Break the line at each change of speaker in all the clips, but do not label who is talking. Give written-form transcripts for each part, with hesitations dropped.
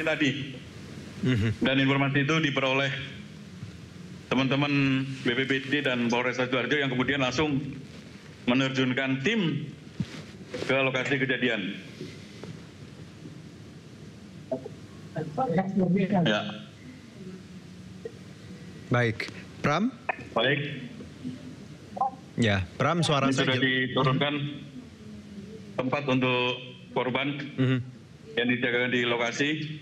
informasi tadi. Dan informasi itu diperoleh teman-teman BPBD dan Polres Sidoarjo yang kemudian langsung menerjunkan tim ke lokasi kejadian. Ya.
Baik, Pram?
Baik.
Ya, Pram, suara
ini
saya
sudah diturunkan tempat untuk korban yang dijagakan di lokasi.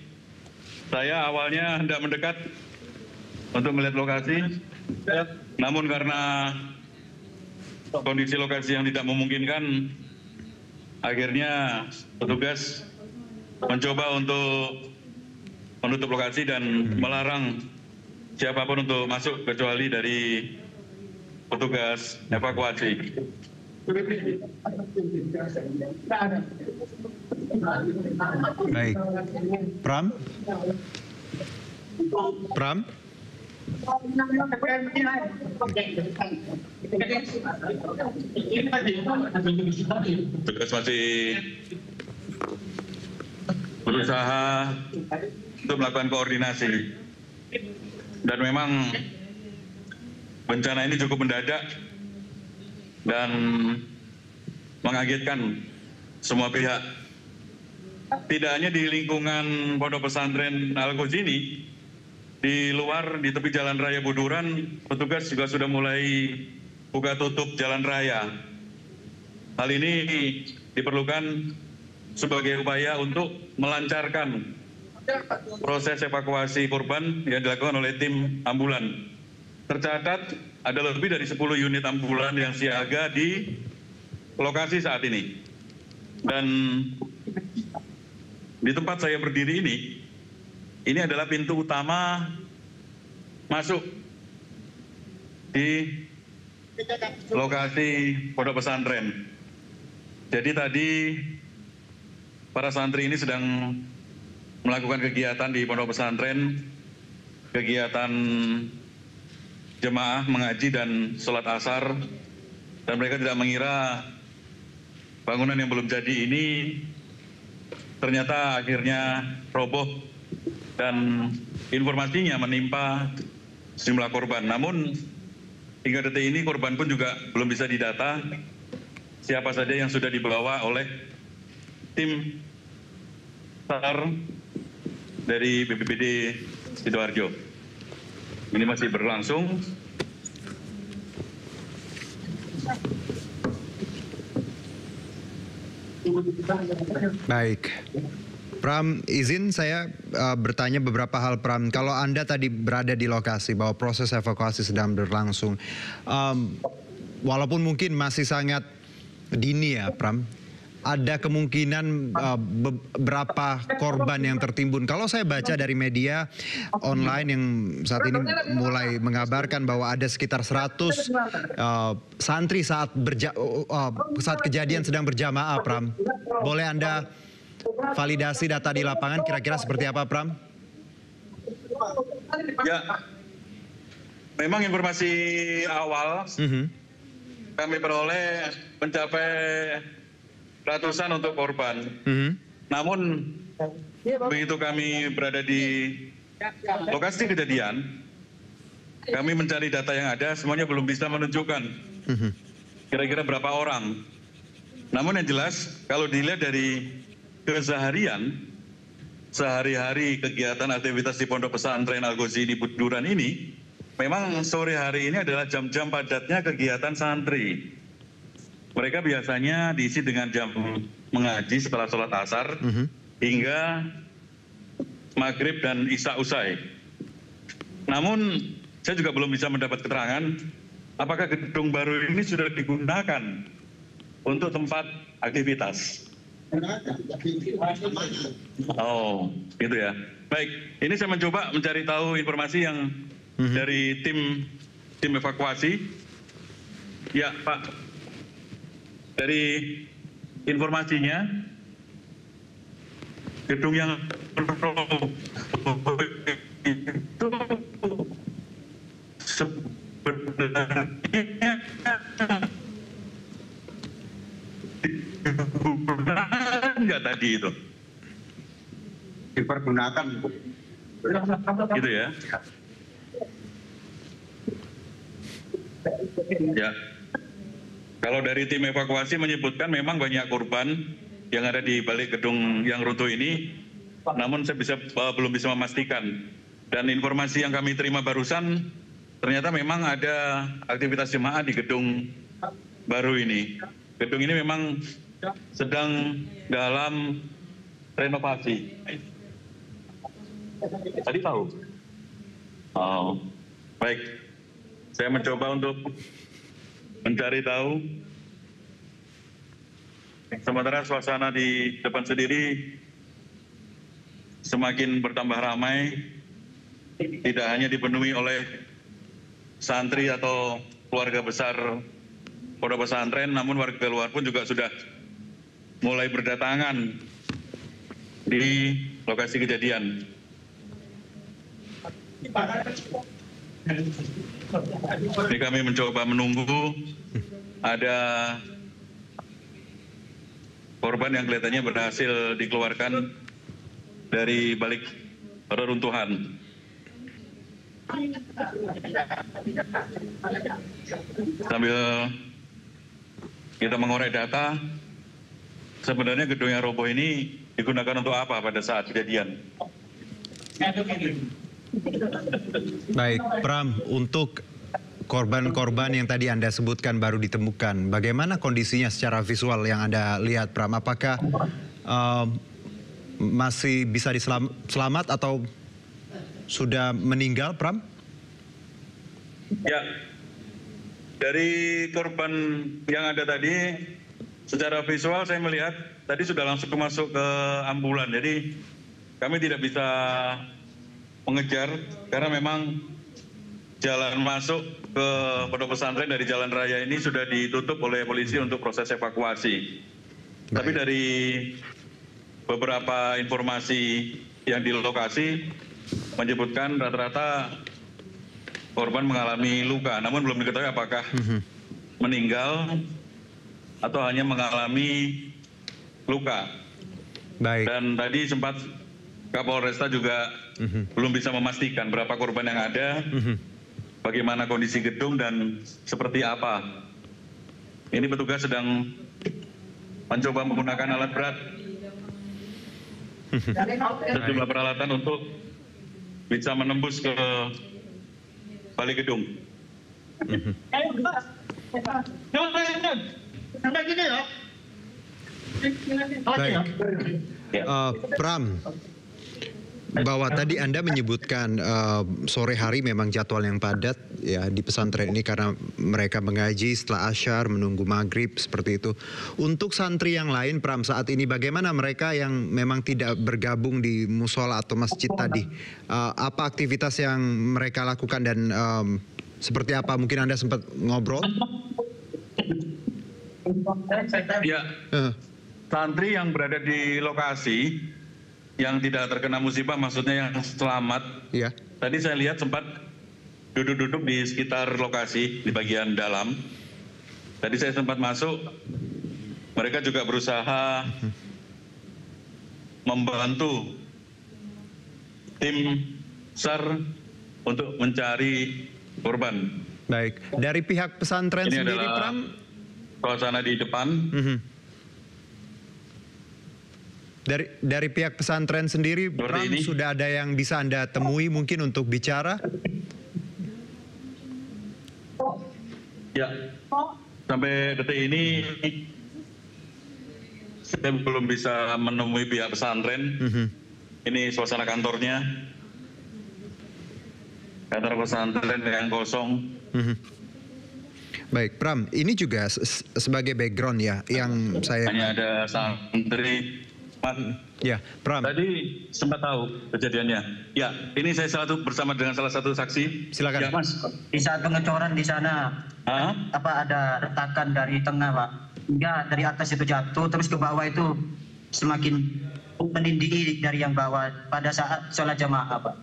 Saya awalnya hendak mendekat untuk melihat lokasi, namun karena kondisi lokasi yang tidak memungkinkan, akhirnya petugas mencoba untuk menutup lokasi dan melarang siapapun untuk masuk kecuali dari petugas evakuasi.
Baik, Pram? Pram?
Petugas masih berusaha untuk melakukan koordinasi. Dan memang bencana ini cukup mendadak dan mengagetkan semua pihak. Tidak hanya di lingkungan Pondok Pesantren Al-Ghozi ini, di luar di tepi Jalan Raya Buduran, petugas juga sudah mulai buka tutup jalan raya. Hal ini diperlukan sebagai upaya untuk melancarkan proses evakuasi korban yang dilakukan oleh tim ambulan. Tercatat ada lebih dari 10 unit ambulan yang siaga di lokasi saat ini. Dan di tempat saya berdiri ini adalah pintu utama masuk di lokasi pondok pesantren. Jadi tadi para santri ini sedang melakukan kegiatan di pondok pesantren, kegiatan jemaah mengaji dan sholat asar, dan mereka tidak mengira bangunan yang belum jadi ini ternyata akhirnya roboh dan informasinya menimpa sejumlah korban. Namun hingga detik ini korban pun juga belum bisa didata siapa saja yang sudah dibawa oleh tim SAR dari BPBD Sidoarjo. Ini masih berlangsung.
Baik, Pram, izin saya bertanya beberapa hal, Pram. Kalau Anda tadi berada di lokasi bahwa proses evakuasi sedang berlangsung, walaupun mungkin masih sangat dini ya, Pram, ada kemungkinan berapa korban yang tertimbun. Kalau saya baca dari media online yang saat ini mulai mengabarkan bahwa ada sekitar 100 santri saat kejadian sedang berjamaah, Pram. Boleh Anda validasi data di lapangan kira-kira seperti apa, Pram?
Ya, memang informasi awal kami peroleh mencapai ratusan untuk korban. Namun begitu kami berada di lokasi kejadian, kami mencari data yang ada, semuanya belum bisa menunjukkan kira-kira berapa orang. Namun yang jelas kalau dilihat dari keseharian, sehari-hari kegiatan aktivitas di Pondok Pesantren Al-Ghozi di Buduran ini, memang sore hari ini adalah jam-jam padatnya kegiatan santri. Mereka biasanya diisi dengan jam mengaji setelah sholat asar hingga maghrib dan isya usai. Namun saya juga belum bisa mendapat keterangan apakah gedung baru ini sudah digunakan untuk tempat aktivitas. Oh, gitu ya. Baik, ini saya mencoba mencari tahu informasi yang dari tim evakuasi. Ya, Pak. Dari informasinya, gedung yang itu sebenarnya digunakan nggak tadi itu?
dipergunakan.
Gitu ya. Ya. Kalau dari tim evakuasi menyebutkan memang banyak korban yang ada di balik gedung yang runtuh ini, namun saya belum bisa memastikan. Dan informasi yang kami terima barusan, ternyata memang ada aktivitas jemaah di gedung baru ini. Gedung ini memang sedang dalam renovasi. Tadi tahu? Oh, baik. Saya mencoba untuk mencari tahu. Sementara suasana di depan sendiri semakin bertambah ramai, tidak hanya dipenuhi oleh santri atau keluarga besar pondok pesantren, namun warga luar pun juga sudah mulai berdatangan di lokasi kejadian. Ini kami mencoba menunggu ada korban yang kelihatannya berhasil dikeluarkan dari balik reruntuhan. Sambil kita mengorek data, sebenarnya gedung yang roboh ini digunakan untuk apa pada saat kejadian?
Baik, Pram, untuk korban-korban yang tadi Anda sebutkan baru ditemukan, bagaimana kondisinya secara visual yang Anda lihat, Pram? Apakah masih bisa diselamat atau sudah meninggal, Pram?
Ya, dari korban yang ada tadi, secara visual saya melihat tadi sudah langsung masuk ke ambulan. Jadi kami tidak bisa mengejar karena memang jalan masuk ke pondok pesantren dari jalan raya ini sudah ditutup oleh polisi untuk proses evakuasi. Tapi dari beberapa informasi yang di lokasi menyebutkan rata-rata korban mengalami luka, namun belum diketahui apakah meninggal atau hanya mengalami luka.
Baik.
Dan tadi sempat Kapolresta juga belum bisa memastikan berapa korban yang ada, bagaimana kondisi gedung dan seperti apa. Ini petugas sedang mencoba menggunakan alat berat, sejumlah peralatan untuk bisa menembus ke balik gedung.
Baik, Pram, bahwa tadi Anda menyebutkan sore hari memang jadwal yang padat ya di pesantren ini karena mereka mengaji setelah asyar menunggu maghrib seperti itu. Untuk santri yang lain, Pram, saat ini bagaimana mereka yang memang tidak bergabung di musola atau masjid tadi? Apa aktivitas yang mereka lakukan dan seperti apa? Mungkin Anda sempat ngobrol?
Ya, santri yang berada di lokasi yang tidak terkena musibah, maksudnya yang selamat.
Ya.
Tadi saya lihat sempat duduk-duduk di sekitar lokasi di bagian dalam. Tadi saya sempat masuk, mereka juga berusaha membantu tim SAR untuk mencari korban.
Baik, dari pihak pesantren
Ini
sendiri,
adalah
Pram?
suasana di depan.
Dari pihak pesantren sendiri, Pram, sudah ada yang bisa Anda temui mungkin untuk bicara?
Ya, sampai detik ini saya belum bisa menemui pihak pesantren. Ini suasana kantornya, kantor pesantren yang kosong.
Baik, Pram, ini juga sebagai background ya, yang saya...
Hanya ada santri.
Ya, Pram.
Tadi sempat tahu kejadiannya. Ya, ini saya bersama dengan salah satu saksi.
Silakan.
Ya, Mas.
Di saat pengecoran di sana, ada retakan dari tengah, Pak. Hingga dari atas itu jatuh, terus ke bawah itu semakin menindih dari yang bawah pada saat sholat jamaah, Pak.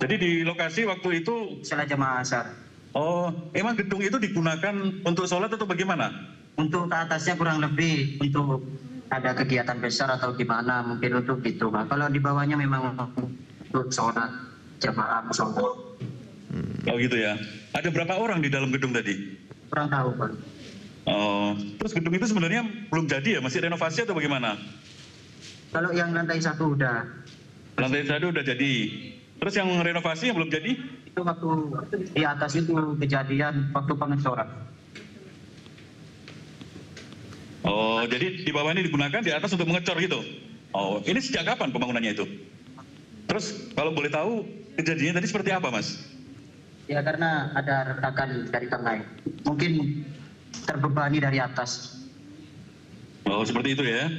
Jadi di lokasi waktu itu
sholat jamaah asar.
Oh, emang gedung itu digunakan untuk sholat atau bagaimana?
Untuk ke atasnya kurang lebih untuk ada kegiatan besar atau gimana mungkin untuk itu Pak. Kalau di bawahnya memang untuk sholat jamaah sholat.
Oh gitu ya. Ada berapa orang di dalam gedung tadi?
Kurang tahu Pak.
Oh, terus gedung itu sebenarnya belum jadi ya? Masih renovasi atau bagaimana?
Kalau yang lantai 1 udah.
Lantai 1 udah jadi. Terus yang renovasi yang belum jadi?
Itu waktu di atas itu kejadian waktu pengecoran.
Oh, jadi di bawah ini digunakan, di atas untuk mengecor gitu? Oh, ini sejak kapan pembangunannya itu? Terus kalau boleh tahu kejadiannya tadi seperti apa, Mas?
Ya karena ada retakan dari tengah. Mungkin terbebani dari atas.
Oh, seperti itu ya.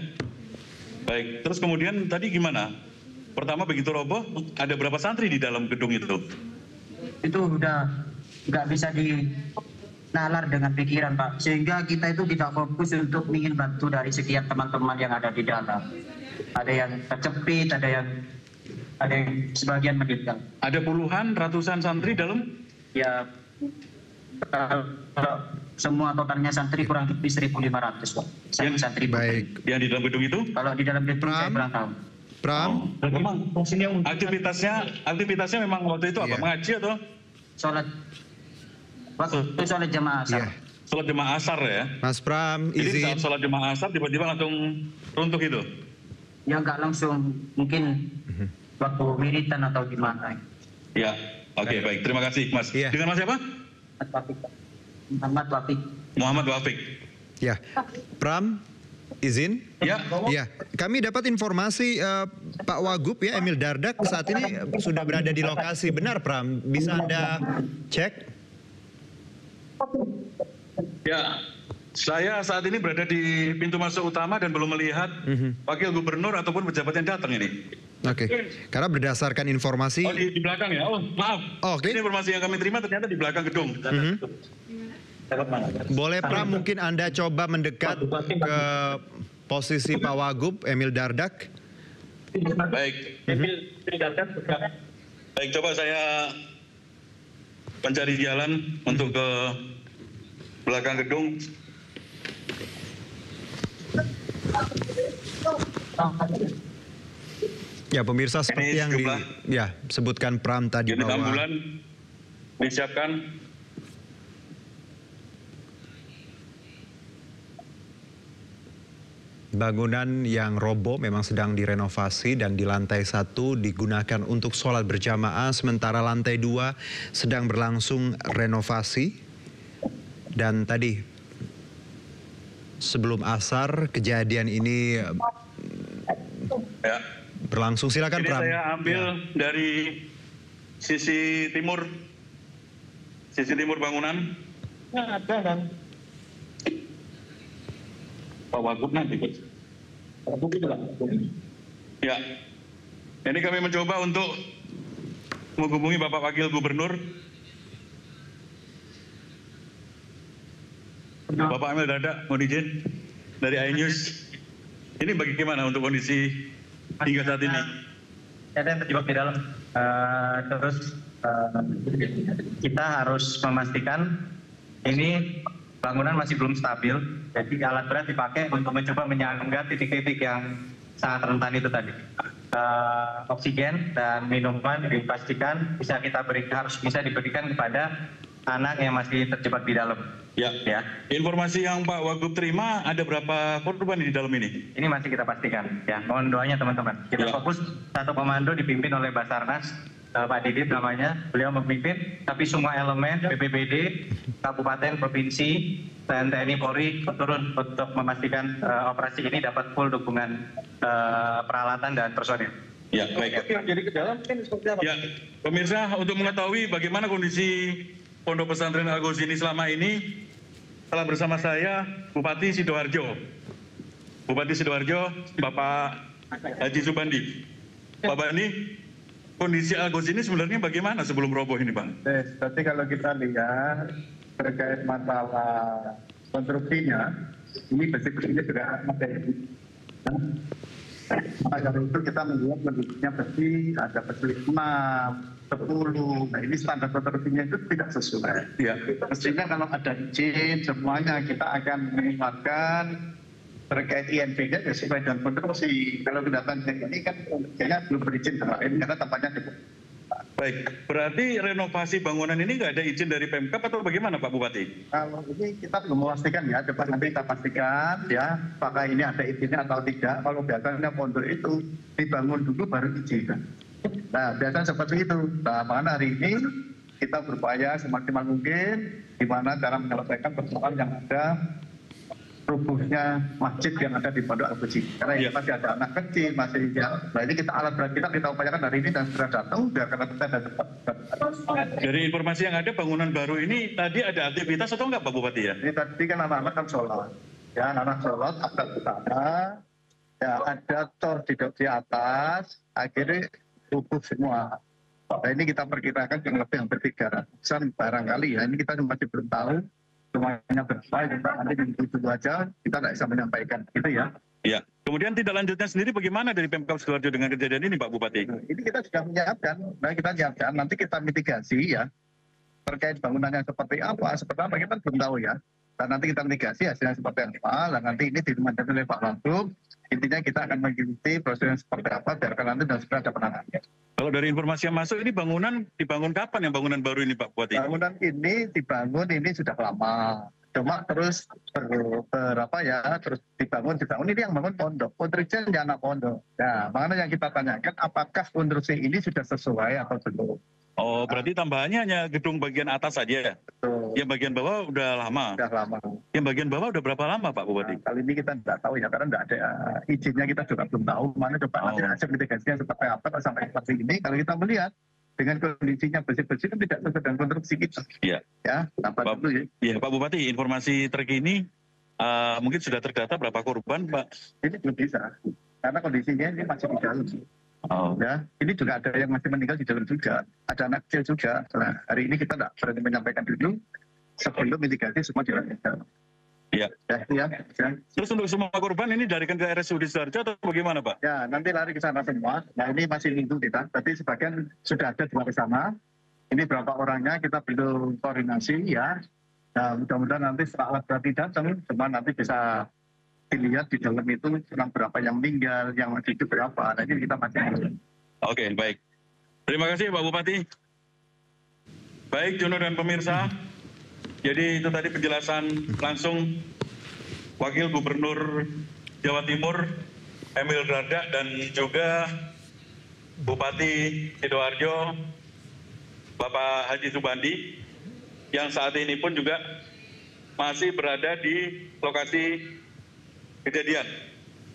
Baik, terus kemudian tadi gimana? Pertama begitu roboh, ada berapa santri di dalam gedung itu?
Itu udah nggak bisa dinalar dengan pikiran Pak. Sehingga kita itu tidak fokus untuk ingin bantu dari sekian teman-teman yang ada di dalam. Ada yang terjepit, ada yang sebagian meninggal.
Ada puluhan, ratusan santri dalam?
Ya, semua totalnya santri kurang lebih 1.500 Pak. Santri
baik.
Yang di dalam gedung itu?
Kalau di dalam gedung saya kurang tahu.
Pram,
Memang aktivitasnya memang waktu itu apa?
Iya.
Mengaji atau?
Sholat, waktu sholat jamaah asar.
Iya.
Sholat jemaah asar ya?
Mas Pram,
Jadi
izin.
saat sholat jemaah asar tiba-tiba langsung runtuh itu?
Ya nggak langsung, mungkin waktu wiritan atau gimana.
Ya, oke baik. Terima kasih Mas.
Iya.
Dengan Mas siapa?
Muhammad Wafik.
Muhammad Wafik.
Ya, Pram, izin.
Ya.
Ya, kami dapat informasi Pak Wagub ya Emil Dardak saat ini sudah berada di lokasi. Benar Pram? Bisa Anda cek?
Ya, saya saat ini berada di pintu masuk utama dan belum melihat wakil gubernur ataupun pejabat yang datang ini.
Oke, karena berdasarkan informasi.
Oh, di belakang ya? Oh, maaf.
Oh, oke.
Ini informasi yang kami terima ternyata di belakang gedung.
Boleh Pram mungkin Anda coba mendekat ke posisi Pak Wagub Emil Dardak?
Baik. Baik, coba saya mencari jalan untuk ke belakang gedung.
Ya pemirsa seperti
Ini
yang
sejumlah
sebutkan Pram tadi
unit
bahwa
ambulan disiapkan.
bangunan yang roboh memang sedang direnovasi dan di lantai 1 digunakan untuk sholat berjamaah, sementara lantai 2 sedang berlangsung renovasi. Dan tadi sebelum asar kejadian ini
Ya.
berlangsung. Silakan
Ini
Pram.
saya ambil dari sisi timur bangunan. Ada kan? Pak Wagub nanti. Ya. Ini kami mencoba untuk menghubungi Bapak Wakil Gubernur. Bapak Emil Dardak, mohon izin dari iNews. Ini bagaimana untuk kondisi hingga saat ini?
Ada yang terjebak di dalam. Terus kita harus memastikan ini bangunan masih belum stabil. Jadi alat berat dipakai untuk mencoba menyangga titik-titik yang sangat rentan itu tadi. Oksigen dan minuman dipastikan harus bisa diberikan kepada anak yang masih terjebak di dalam.
Ya. Informasi yang Pak Wagub terima, ada berapa korban di dalam ini?
Ini masih kita pastikan. Ya, mohon doanya teman-teman. Kita fokus satu komando dipimpin oleh Basarnas, Pak Didit namanya. Beliau memimpin, tapi semua elemen BPBD, Kabupaten, Provinsi, dan TNI Polri turun untuk memastikan operasi ini dapat full dukungan peralatan dan personil.
Ya, baik.
Jadi ke dalam ini seperti apa?
Ya, pemirsa, untuk mengetahui bagaimana kondisi Pondok Pesantren Al-Ghozi ini selama ini, telah bersama saya Bupati Sidoarjo. Bupati Sidoarjo, Bapak Haji Subandi. Pak Bani, kondisi Al-Ghozi ini sebenarnya bagaimana sebelum roboh ini, Pak?
Tapi kalau kita lihat terkait masalah konstruksinya, ini besi-besinya sudah ada. Maka dari itu kita melihat bentuknya besi, ada besi 6, 10. Nah ini standar konstruksinya itu tidak sesuai.
Ya.
Mestinya kalau ada izin semuanya kita akan mengeluarkan terkait INB-nya ya sesuai dengan konstruksi. Kalau kedatangan ini kan kayaknya belum berizin karena tempatnya cukup.
Baik, berarti renovasi bangunan ini nggak ada izin dari Pemkab atau bagaimana Pak Bupati?
Kalau ini kita belum memastikan ya, coba nanti kita pastikan ya, apakah ini ada izinnya atau tidak. Kalau biasanya pondok itu dibangun dulu baru izin. Nah, biasanya seperti itu. Nah, makanya hari ini kita berupaya semaksimal mungkin di mana cara menyelesaikan persoalan yang ada rubuhnya masjid yang ada di Pondok Al-Fuji. Karena ini masih ada anak kecil, masih ya. Nah ini kita alat berat kita upayakan hari ini dan segera datang udah karena kita ada cepat.
Dari informasi yang ada bangunan baru ini tadi ada aktivitas atau enggak Pak Bupati ya?
Ini tadi kan anak-anak kan sholat. Ya anak-anak sholat, ada utama, ya ada tor di atas, akhirnya rubuh semua. Nah ini kita perkirakan yang lebih hampir 300-an barangkali ya. Ini kita masih belum tahu. Semuanya berapa, nanti itu aja kita tidak bisa menyampaikan, gitu ya.
Ya. Kemudian tindak lanjutnya sendiri bagaimana dari Pemkab Sidoarjo dengan kejadian ini Pak Bupati?
Ini kita sudah menyiapkan, nanti kita mitigasi ya. Terkait bangunannya seperti apa kita belum tahu ya. Dan nanti kita mitigasi hasilnya seperti apa, dan nanti ini dimandatkan oleh Pak Wagub. Intinya kita akan mengikuti prosesnya seperti apa, biarkan nanti dan segera ada penanganannya.
Kalau dari informasi yang masuk ini bangunan dibangun kapan yang bangunan baru ini Pak Bupati?
Bangunan ini dibangun ini sudah lama. Cuma terus terus dibangun ini yang bangun pondok. Konstruksinya anak pondok. Nah, makanya yang kita tanyakan apakah konstruksi ini sudah sesuai atau belum.
Oh, berarti tambahannya hanya gedung bagian atas saja ya?
Betul.
Yang bagian bawah udah lama?
Sudah lama.
Yang bagian bawah udah berapa lama Pak Bupati?
Nah, kali ini kita tidak tahu ya, karena tidak ada izinnya, kita juga belum tahu. Mana coba nanti hasil mitigasinya seperti apa sampai seperti ini. Kalau kita melihat dengan kondisinya bersih-bersih kan tidak sesuai dengan konstruksi kita.
Iya.
Ya, apa dulu ya.
Iya Pak Bupati, informasi terkini mungkin sudah terdata berapa korban Pak?
Ini belum bisa, karena kondisinya ini masih di dalam.
Oh.
Ya, ini juga ada yang masih meninggal di dalam juga, ada anak kecil juga. Nah, hari ini kita tidak berani menyampaikan dulu sebelum mitigasi semua dilakukan.
Iya.
Ya.
Terus untuk semua korban ini dilarikan ke RSUD Sidoarjo atau bagaimana Pak?
Ya, nanti lari ke sana semua. Nah, ini masih nunggu kita. Tapi sebagian sudah ada di sana. Ini berapa orangnya kita belum koordinasi ya. Nah, mudah-mudahan nanti setelah alat berat datang, semua nanti bisa dilihat di dalam itu berapa yang meninggal, yang masih hidup berapa. Nah, ini kita masih.
Oke, baik. Terima kasih Pak Bupati. Baik, Jono dan pemirsa. Jadi itu tadi penjelasan langsung Wakil Gubernur Jawa Timur Emil Dardak dan juga Bupati Sidoarjo Bapak Haji Subandi yang saat ini pun juga masih berada di lokasi kejadian.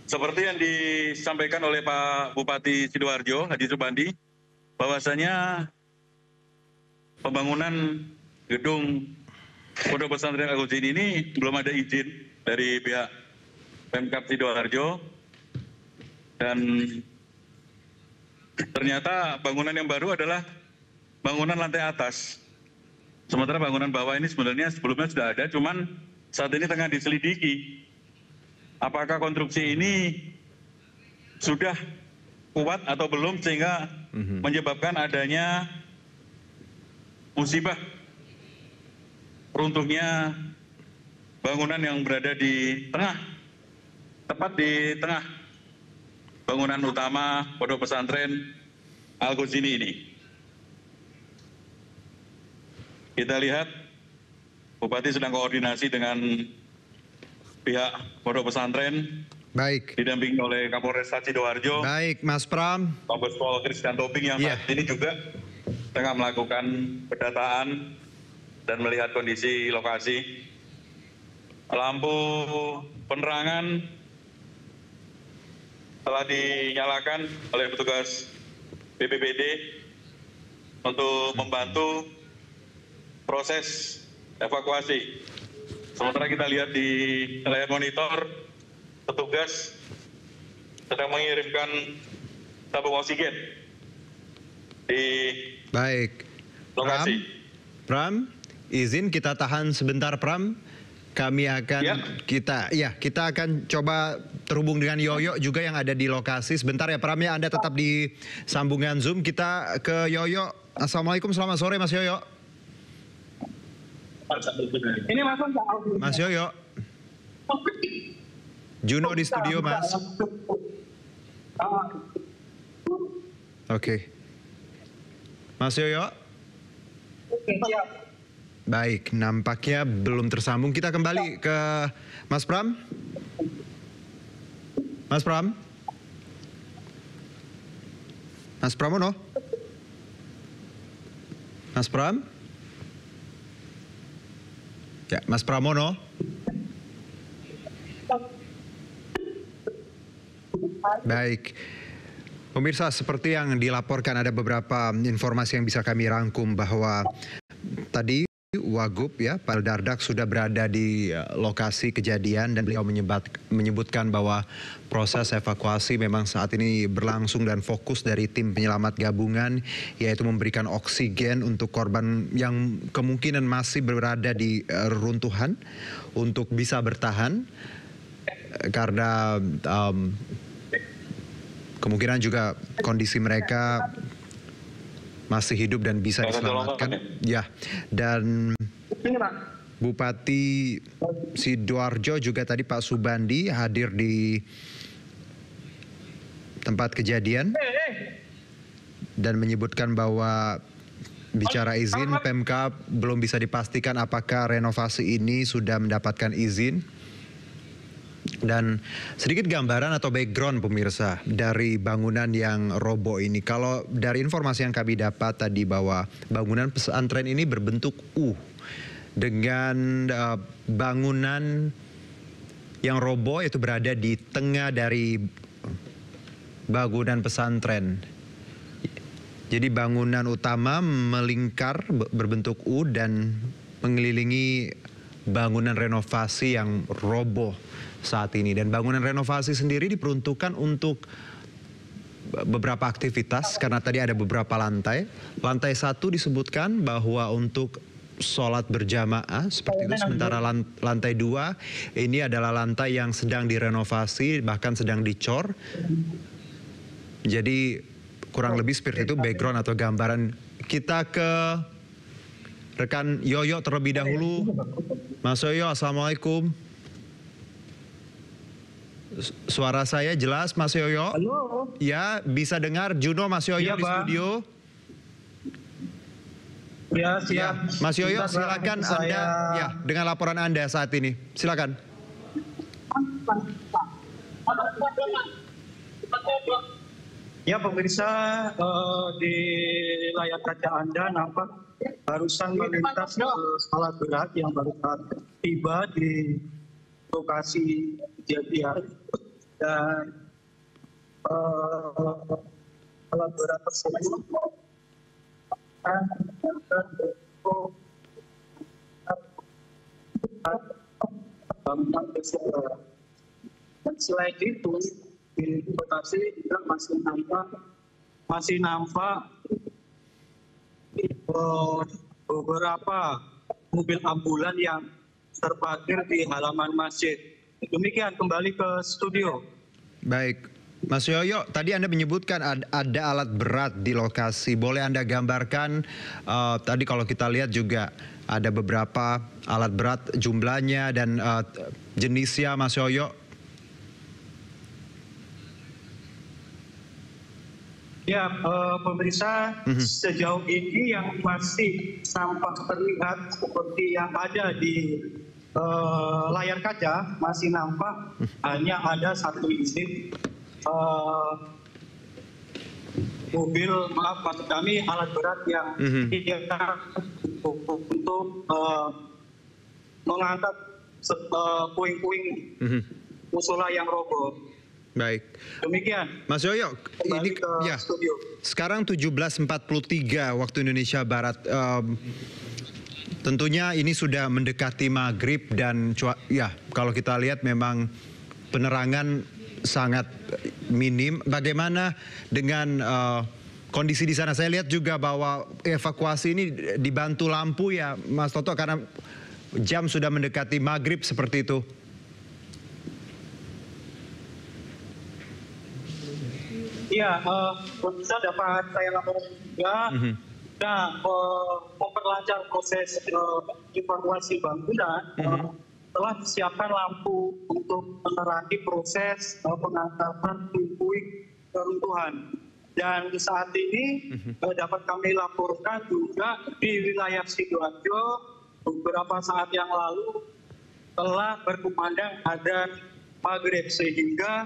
Seperti yang disampaikan oleh Pak Bupati Sidoarjo Haji Subandi, bahwasanya pembangunan gedung Pondok Pesantren Al-Fuji ini belum ada izin dari pihak Pemkab Sidoarjo, dan ternyata bangunan yang baru adalah bangunan lantai atas. Sementara bangunan bawah ini sebenarnya sebelumnya sudah ada, cuman saat ini tengah diselidiki apakah konstruksi ini sudah kuat atau belum sehingga menyebabkan adanya musibah runtuhnya bangunan yang berada di tengah, tepat di tengah bangunan utama Pondok Pesantren Al-Fuji ini. Kita lihat Bupati sedang koordinasi dengan pihak Pondok Pesantren.
Baik.
Didampingi oleh Kapolres Sidoarjo.
Baik, Mas Pram.
Kombes Pol Christian Tobing yang saat ini juga tengah melakukan pendataan dan melihat kondisi lokasi. Lampu penerangan telah dinyalakan oleh petugas BPBD untuk membantu proses evakuasi. Sementara kita lihat di layar monitor, petugas sedang mengirimkan tabung oksigen di lokasi.
Pram, izin kita tahan sebentar Pram. Kami akan kita akan coba terhubung dengan Yoyo juga yang ada di lokasi. Sebentar ya Pram ya, Anda tetap di sambungan Zoom. Kita ke Yoyo. Assalamualaikum, selamat sore Mas Yoyo.
Ini Mas
Yoyo. Juno di studio, Mas. Oke. Mas Yoyo? Baik, nampaknya belum tersambung. Kita kembali ke Mas Pram. Mas Pram? Mas Pramono? Mas Pram? Ya, Mas Pramono? Baik. Pemirsa, seperti yang dilaporkan ada beberapa informasi yang bisa kami rangkum bahwa tadi Wagub ya, Pak Dardak sudah berada di lokasi kejadian dan beliau menyebutkan bahwa proses evakuasi memang saat ini berlangsung dan fokus dari tim penyelamat gabungan yaitu memberikan oksigen untuk korban yang kemungkinan masih berada di reruntuhan untuk bisa bertahan karena kemungkinan juga kondisi mereka masih hidup dan bisa diselamatkan. Ya, dan Bupati Sidoarjo juga tadi Pak Subandi hadir di tempat kejadian dan menyebutkan bahwa bicara izin Pemkab belum bisa dipastikan apakah renovasi ini sudah mendapatkan izin. Dan sedikit gambaran atau background pemirsa dari bangunan yang roboh ini. Kalau dari informasi yang kami dapat tadi bahwa bangunan pesantren ini berbentuk U dengan bangunan yang roboh itu berada di tengah dari bangunan pesantren. Jadi bangunan utama melingkar berbentuk U dan mengelilingi bangunan renovasi yang roboh saat ini. Dan bangunan renovasi sendiri diperuntukkan untuk beberapa aktivitas karena tadi ada beberapa lantai. Lantai 1 disebutkan bahwa untuk sholat berjamaah seperti itu. Sementara lantai 2 ini adalah lantai yang sedang direnovasi bahkan sedang dicor. Jadi kurang lebih seperti itu background atau gambaran. Kita ke rekan Yoyo terlebih dahulu. Mas Yoyo, Assalamualaikum. Suara saya jelas, Mas Yoyo?
Halo.
Ya, bisa dengar Juno, Mas Yoyo ya, di studio?
Ya, siap.
Ya, Mas Yoyo, silakan Anda ya dengan laporan Anda saat ini. Silakan.
Ya, pemirsa, di layar kaca Anda nampak barusan melintas alat berat yang baru tiba di lokasi kejadian dan alat berat tersebut selain itu di lokasi juga masih nampak beberapa mobil ambulan yang terparkir di halaman masjid. Demikian, kembali ke studio.
Baik, Mas Yoyo, tadi Anda menyebutkan ada alat berat di lokasi. Boleh Anda gambarkan, tadi kalau kita lihat juga ada beberapa alat berat jumlahnya dan jenisnya, Mas Yoyo.
Ya, pemirsa, sejauh ini yang masih tampak terlihat seperti yang ada di layar kaca, masih nampak hanya ada satu unit mobil, maaf maksud kami alat berat yang untuk mengangkat puing-puing musola yang roboh.
Baik.
Demikian.
Mas Yoyo, ini ya.
Studio.
Sekarang 17.43 waktu Indonesia Barat. Tentunya ini sudah mendekati maghrib dan ya kalau kita lihat memang penerangan sangat minim. Bagaimana dengan kondisi di sana? Saya lihat juga bahwa evakuasi ini dibantu lampu ya, Mas Toto, karena jam sudah mendekati maghrib seperti itu.
Iya, bisa dapat saya laporkan juga. Nah, memperlancar proses evakuasi bangunan, telah disiapkan lampu untuk menerangi proses pengangkatan puing reruntuhan. Dan saat ini dapat kami laporkan juga di wilayah Sidoarjo beberapa saat yang lalu telah berkumandang adzan maghrib, sehingga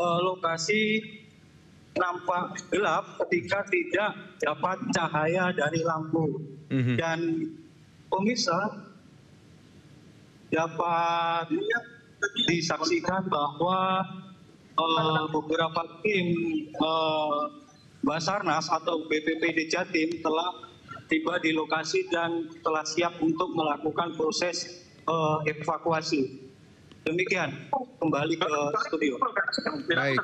lokasi nampak gelap ketika tidak dapat cahaya dari lampu. Dan pemirsa dapat disaksikan bahwa beberapa tim Basarnas atau BPBD Jatim telah tiba di lokasi dan telah siap untuk melakukan proses evakuasi. Demikian, kembali ke studio.
Baik,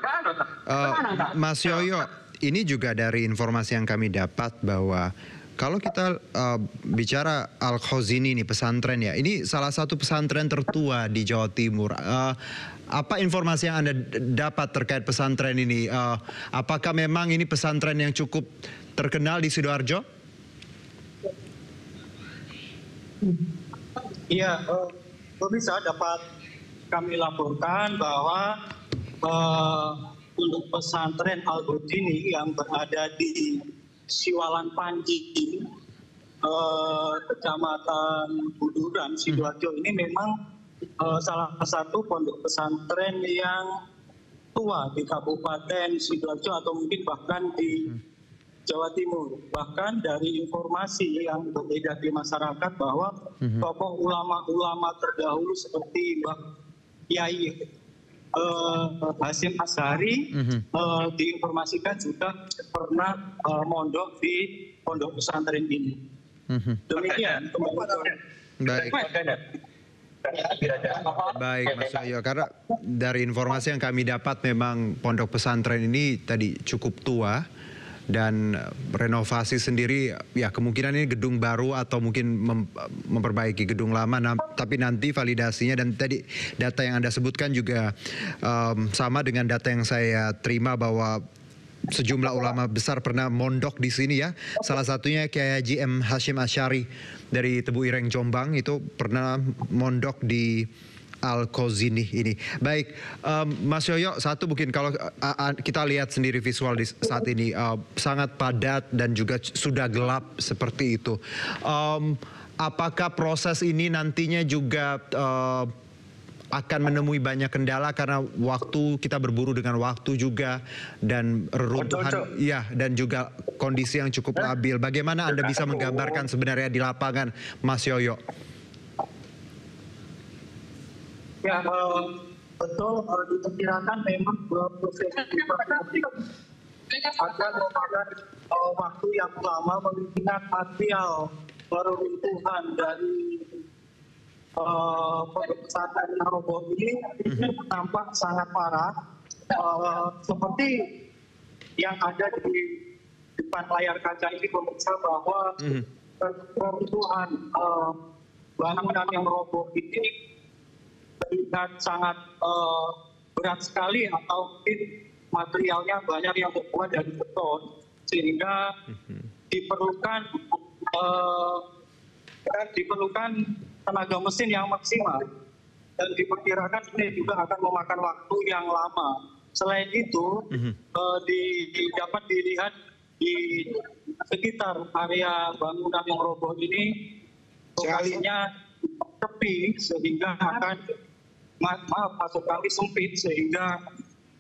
Mas Yoyo, ini juga dari informasi yang kami dapat bahwa kalau kita bicara Al-Khazini ini pesantren ya, ini salah satu pesantren tertua di Jawa Timur. Apa informasi yang Anda dapat terkait pesantren ini? Apakah memang ini pesantren yang cukup terkenal di Sidoarjo?
Iya, bisa dapat kami laporkan bahwa untuk pesantren Al-Khazini yang berada di Siwalan Panji, Kecamatan Buduran, Sidoarjo ini memang salah satu pondok pesantren yang tua di Kabupaten Sidoarjo atau mungkin bahkan di Jawa Timur. Bahkan dari informasi yang beredar di masyarakat bahwa tokoh ulama-ulama terdahulu seperti Mbak Yai Hasyim Asy'ari diinformasikan juga pernah mondok di pondok pesantren ini. Demikian.
Baik. Baik, Mas Yoyo. Karena dari informasi yang kami dapat memang pondok pesantren ini tadi cukup tua dan renovasi sendiri ya kemungkinan ini gedung baru atau mungkin memperbaiki gedung lama, tapi nanti validasinya. Dan tadi data yang Anda sebutkan juga sama dengan data yang saya terima bahwa sejumlah ulama besar pernah mondok di sini ya. Salah satunya Kiai Haji M. Hasyim Asy'ari dari Tebu Ireng Jombang itu pernah mondok di Al-Khazini ini. Baik, Mas Yoyo, satu mungkin kalau kita lihat sendiri visual di saat ini sangat padat dan juga sudah gelap seperti itu. Apakah proses ini nantinya juga akan menemui banyak kendala karena waktu kita berburu dengan waktu juga dan reruntuhan ya dan juga kondisi yang cukup labil. Bagaimana Anda bisa menggambarkan sebenarnya di lapangan, Mas Yoyo?
Ya, betul, diperkirakan memang proses evakuasi akan memakan waktu yang lama mengingat material reruntuhan dari pondok pesantren yang roboh ini tampak sangat parah. Seperti yang ada di depan layar kaca ini, pemirsa, bahwa reruntuhan bangunan yang roboh ini terlihat sangat berat sekali atau mungkin materialnya banyak yang terbuat dari beton, sehingga diperlukan tenaga mesin yang maksimal dan diperkirakan ini juga akan memakan waktu yang lama. Selain itu dapat dilihat di sekitar area bangunan yang roboh ini lokasinya sepi sehingga akan masuk kami sempit sehingga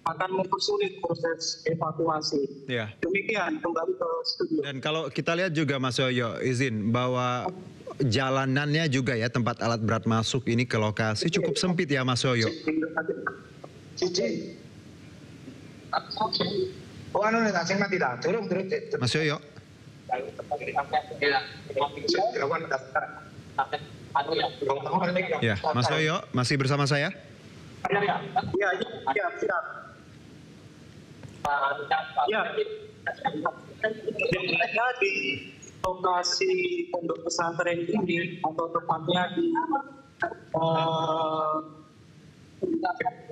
akan mempersulit proses evakuasi. Ya. Demikian, kembali ke studio.
Dan kalau kita lihat juga Mas Yoyo, izin bahwa jalanannya juga ya tempat alat berat masuk ini ke lokasi cukup sempit ya Mas Yoyo. Mas Yoyo. Ya, Mas Yoyo masih bersama saya?
Ya, di lokasi pondok pesantren ini atau tepatnya di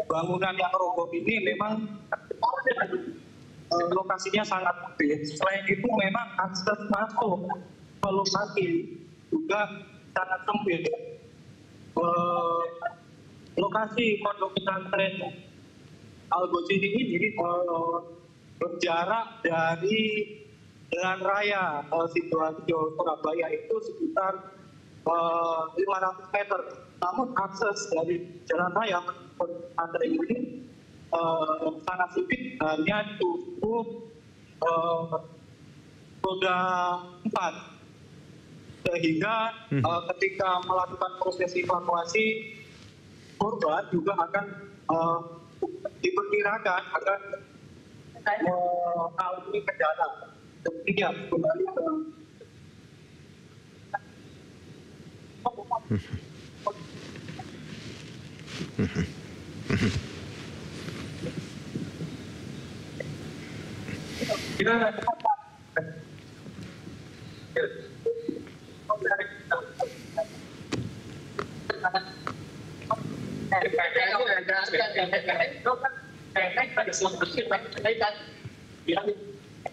bangunan yang roboh ini memang lokasinya sangat sempit. Selain itu memang akses masuk ke lokasi juga sangat sempit. lokasi pondok pesantren Al-Gojini ini berjarak dari jalan raya Sidoarjo Surabaya itu sekitar 500 meter. Namun akses dari jalan raya pesantren ini sangat sempit, hanya cukup roda 4. Sehingga ketika melakukan proses evakuasi, korban juga akan diperkirakan akan mengalami kendala. Demikian kembali ke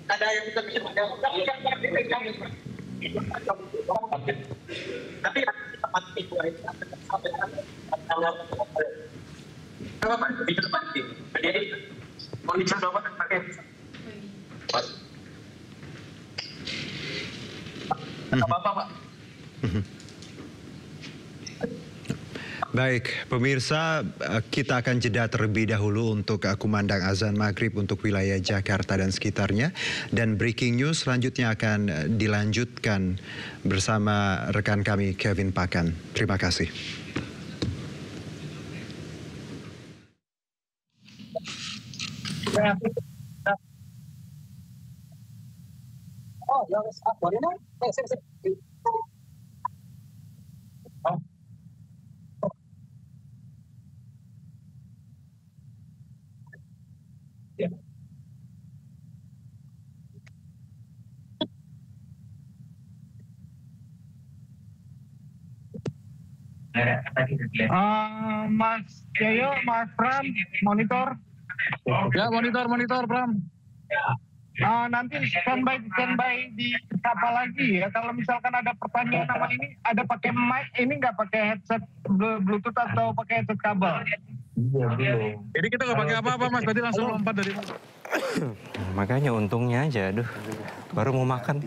ada yang kita bisa tapi tempat itu apa di tempat itu jadi mau dicoba pakai apa Pak.
Baik, pemirsa, kita akan jeda terlebih dahulu untuk kumandang azan maghrib untuk wilayah Jakarta dan sekitarnya. Dan breaking news selanjutnya akan dilanjutkan bersama rekan kami Kevin Pakan. Terima kasih.
Mas Jayo, Mas Pram, monitor.
Ya, monitor Pram.
Nanti standby di kapal lagi ya. Kalau misalkan ada pertanyaan nama ini, ada pakai mic, ini nggak pakai headset Bluetooth atau pakai headset kabel?
Jadi kita nggak pakai apa-apa Mas, berarti langsung lompat dari.
Makanya untungnya aja, aduh, baru mau makan.